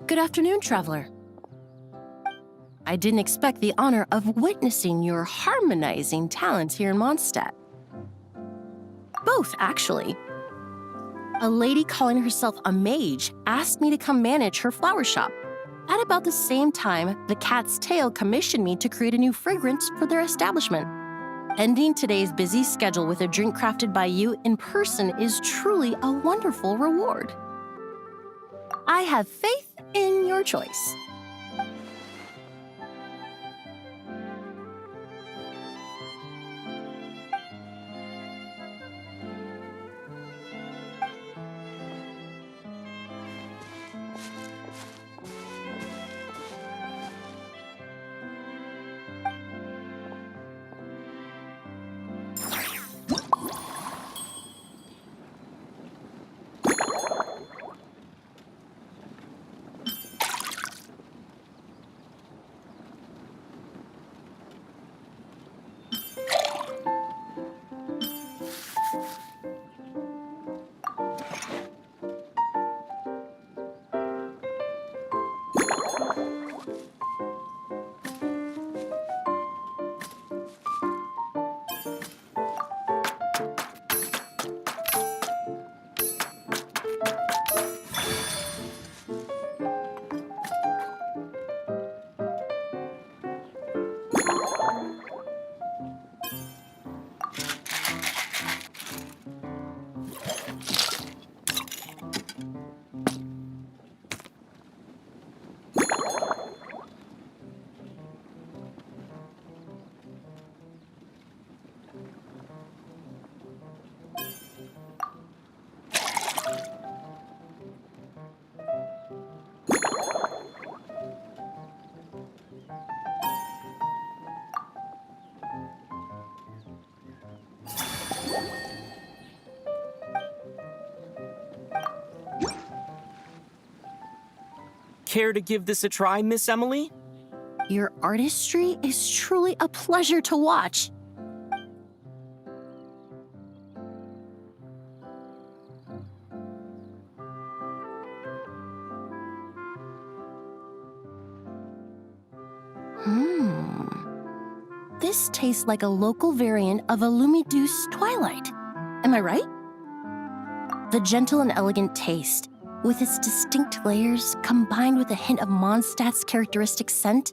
Good afternoon, traveler. I didn't expect the honor of witnessing your harmonizing talents here in Mondstadt. Both, actually. A lady calling herself a mage asked me to come manage her flower shop. At about the same time, the Cat's Tail commissioned me to create a new fragrance for their establishment. Ending today's busy schedule with a drink crafted by you in person is truly a wonderful reward. I have faith in your choice. Care to give this a try, Miss Emilie? Your artistry is truly a pleasure to watch. This tastes like a local variant of a Lumiduce Twilight. Am I right? The gentle and elegant taste, with its distinct layers combined with a hint of Mondstadt's characteristic scent,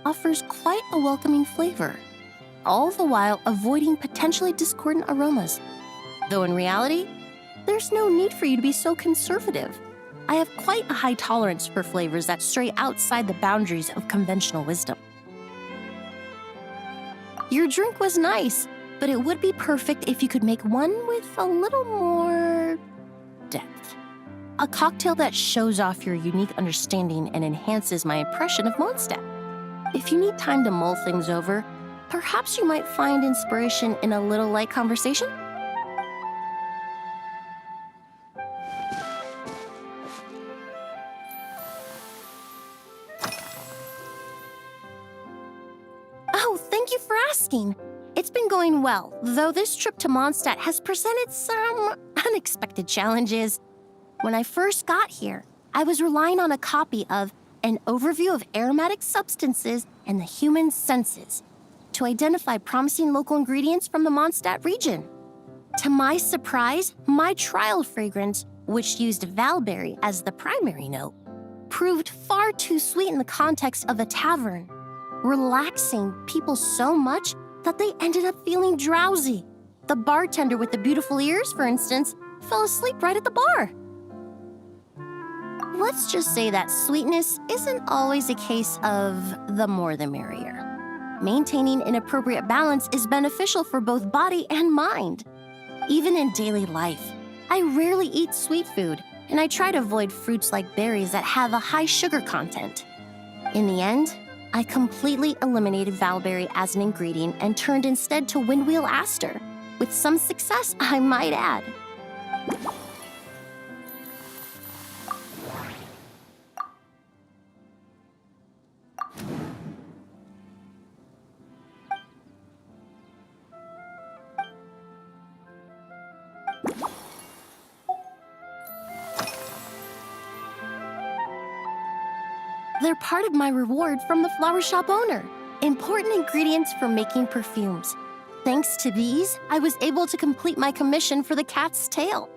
offers quite a welcoming flavor, all the while avoiding potentially discordant aromas. Though in reality, there's no need for you to be so conservative. I have quite a high tolerance for flavors that stray outside the boundaries of conventional wisdom. Your drink was nice, but it would be perfect if you could make one with a little more depth. A cocktail that shows off your unique understanding and enhances my impression of Mondstadt. If you need time to mull things over, perhaps you might find inspiration in a little light conversation? Oh, thank you for asking. It's been going well, though this trip to Mondstadt has presented some unexpected challenges. When I first got here, I was relying on a copy of An Overview of Aromatic Substances and the Human Senses to identify promising local ingredients from the Mondstadt region. To my surprise, my trial fragrance, which used valberry as the primary note, proved far too sweet in the context of a tavern, relaxing people so much that they ended up feeling drowsy. The bartender with the beautiful ears, for instance, fell asleep right at the bar. Let's just say that sweetness isn't always a case of the more the merrier. Maintaining an appropriate balance is beneficial for both body and mind. Even in daily life, I rarely eat sweet food, and I try to avoid fruits like berries that have a high sugar content. In the end, I completely eliminated valberry as an ingredient and turned instead to windwheel aster, with some success, I might add. They're part of my reward from the flower shop owner. Important ingredients for making perfumes. Thanks to these, I was able to complete my commission for the cat's tail.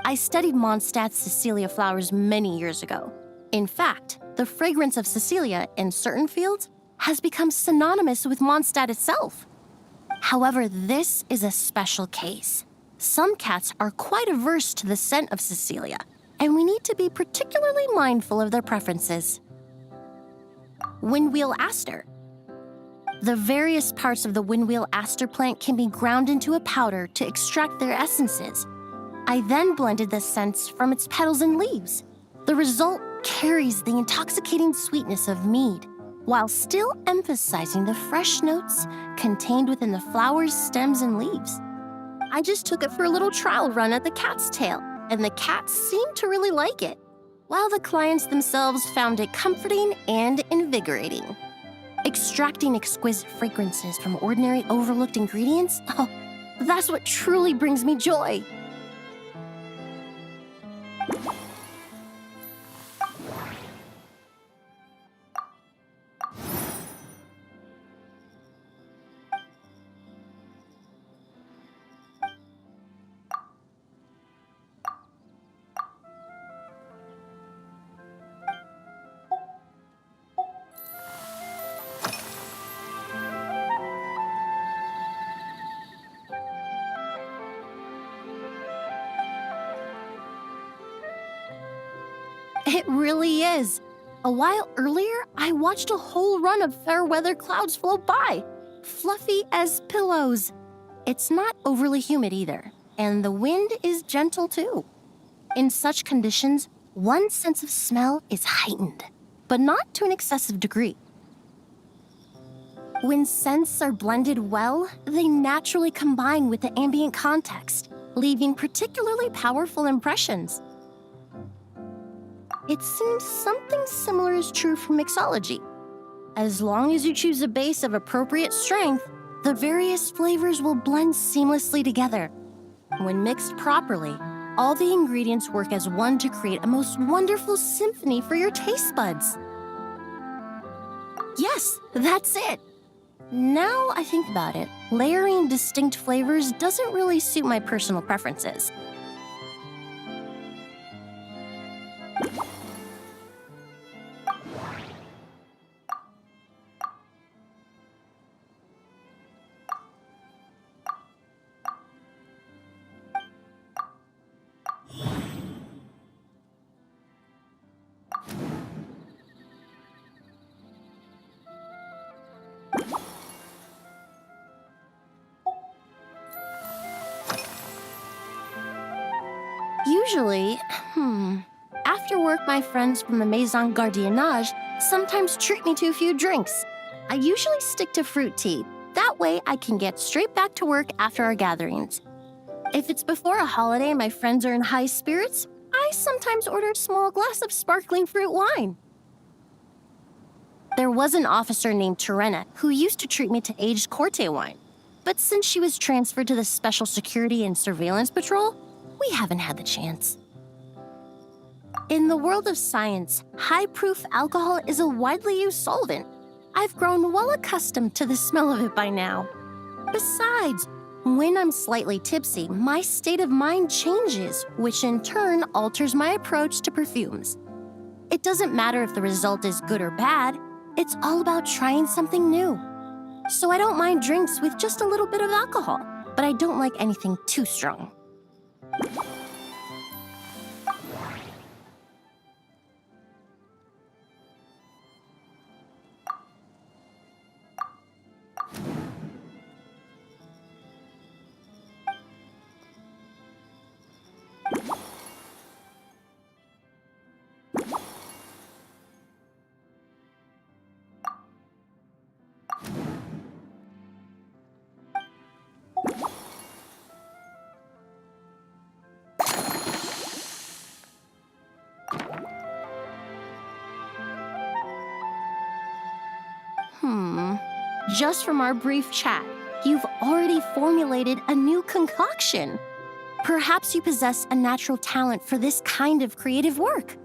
I studied Mondstadt's Cecilia flowers many years ago. In fact, the fragrance of Cecilia in certain fields has become synonymous with Mondstadt itself. However, this is a special case. Some cats are quite averse to the scent of Cecilia, and we need to be particularly mindful of their preferences. Windwheel aster. The various parts of the windwheel aster plant can be ground into a powder to extract their essences. I then blended the scents from its petals and leaves. The result carries the intoxicating sweetness of mead, while still emphasizing the fresh notes contained within the flower's stems and leaves. I just took it for a little trial run at the cat's tail, and the cats seemed to really like it, while the clients themselves found it comforting and invigorating. Extracting exquisite fragrances from ordinary overlooked ingredients, oh, that's what truly brings me joy. It really is. A while earlier, I watched a whole run of fair weather clouds float by, fluffy as pillows. It's not overly humid either, and the wind is gentle too. In such conditions, one's sense of smell is heightened, but not to an excessive degree. When scents are blended well, they naturally combine with the ambient context, leaving particularly powerful impressions. It seems something similar is true for mixology. As long as you choose a base of appropriate strength, the various flavors will blend seamlessly together. When mixed properly, all the ingredients work as one to create a most wonderful symphony for your taste buds. Yes, that's it. Now I think about it, layering distinct flavors doesn't really suit my personal preferences. Usually, after work, my friends from the Maison Gardiennage sometimes treat me to a few drinks. I usually stick to fruit tea. That way, I can get straight back to work after our gatherings. If it's before a holiday and my friends are in high spirits, I sometimes order a small glass of sparkling fruit wine. There was an officer named Terena who used to treat me to aged Corte wine. But since she was transferred to the Special Security and Surveillance Patrol, we haven't had the chance. In the world of science, high-proof alcohol is a widely used solvent. I've grown well accustomed to the smell of it by now. Besides, when I'm slightly tipsy, my state of mind changes, which in turn alters my approach to perfumes. It doesn't matter if the result is good or bad, it's all about trying something new. So I don't mind drinks with just a little bit of alcohol, but I don't like anything too strong. Just from our brief chat, you've already formulated a new concoction. Perhaps you possess a natural talent for this kind of creative work.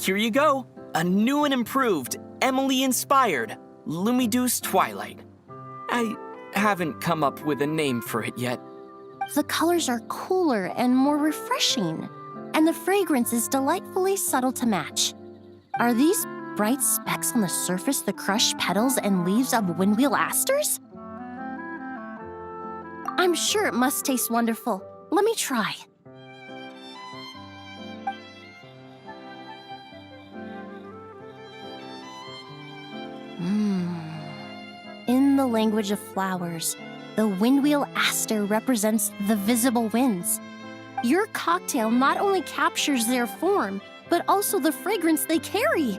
Here you go. A new and improved, Emilie-inspired Lumideuse Twilight. I haven't come up with a name for it yet. The colors are cooler and more refreshing, and the fragrance is delightfully subtle to match. Are these bright specks on the surface the crushed petals and leaves of windwheel asters? I'm sure it must taste wonderful. Let me try. In the language of flowers, the windwheel aster represents the visible winds. Your cocktail not only captures their form, but also the fragrance they carry.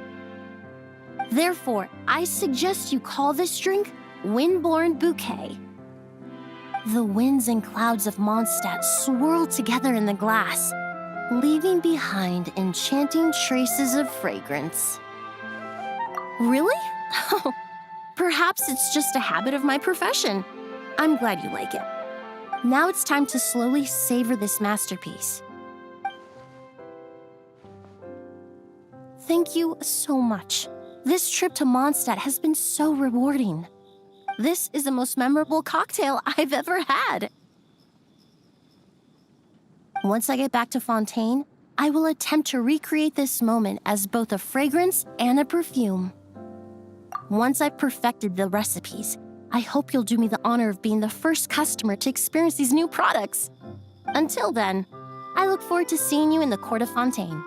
Therefore, I suggest you call this drink Windborne Bouquet. The winds and clouds of Mondstadt swirl together in the glass, leaving behind enchanting traces of fragrance. Really? Perhaps it's just a habit of my profession. I'm glad you like it. Now it's time to slowly savor this masterpiece. Thank you so much. This trip to Mondstadt has been so rewarding. This is the most memorable cocktail I've ever had. Once I get back to Fontaine, I will attempt to recreate this moment as both a fragrance and a perfume. Once I've perfected the recipes, I hope you'll do me the honor of being the first customer to experience these new products. Until then, I look forward to seeing you in the Court of Fontaine.